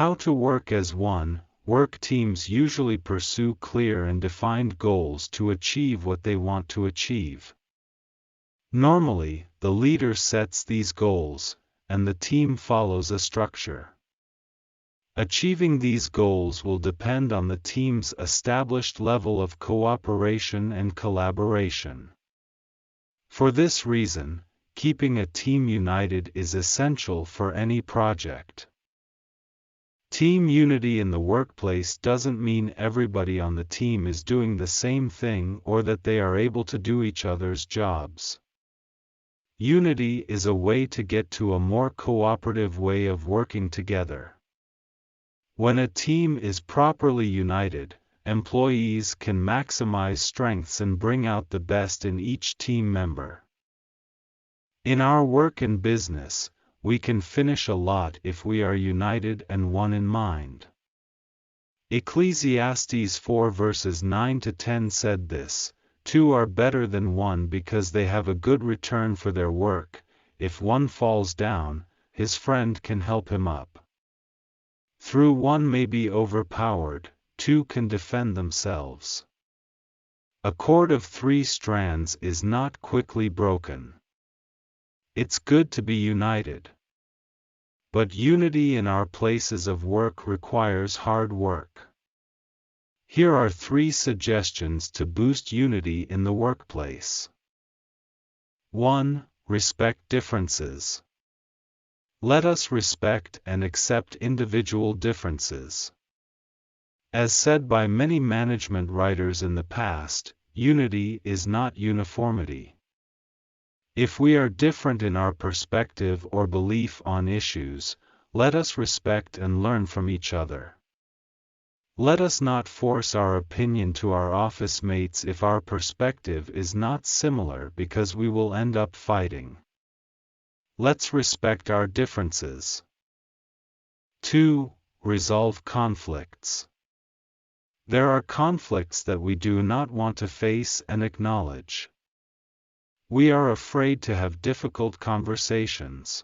How to work as one. Work teams usually pursue clear and defined goals to achieve what they want to achieve. Normally, the leader sets these goals, and the team follows a structure. Achieving these goals will depend on the team's established level of cooperation and collaboration. For this reason, keeping a team united is essential for any project. Team unity in the workplace doesn't mean everybody on the team is doing the same thing or that they are able to do each other's jobs. Unity is a way to get to a more cooperative way of working together. When a team is properly united, employees can maximize strengths and bring out the best in each team member. In our work and business, we can finish a lot if we are united and one in mind. Ecclesiastes 4 verses 9 to 10 said this, "Two are better than one because they have a good return for their work. If one falls down, his friend can help him up. Through one may be overpowered, two can defend themselves. A cord of 3 strands is not quickly broken." It's good to be united. But unity in our places of work requires hard work. Here are 3 suggestions to boost unity in the workplace. 1. Respect differences. Let us respect and accept individual differences. As said by many management writers in the past, unity is not uniformity. If we are different in our perspective or belief on issues, let us respect and learn from each other. Let us not force our opinion to our office mates if our perspective is not similar, because we will end up fighting. Let's respect our differences. 2. Resolve conflicts. There are conflicts that we do not want to face and acknowledge. We are afraid to have difficult conversations.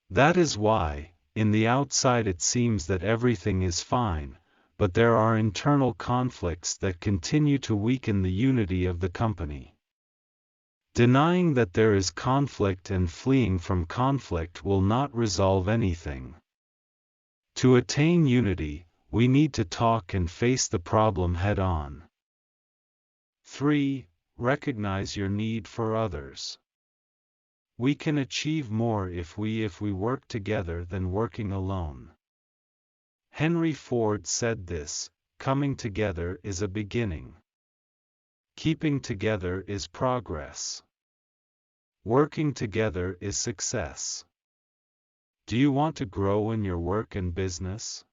That is why, in the outside it seems that everything is fine, but there are internal conflicts that continue to weaken the unity of the company. Denying that there is conflict and fleeing from conflict will not resolve anything. To attain unity, we need to talk and face the problem head-on. 3. Recognize your need for others. We can achieve more if we work together than working alone. Henry Ford said this, "Coming together is a beginning. Keeping together is progress. Working together is success." Do you want to grow in your work and business?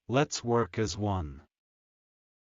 Let's work as one.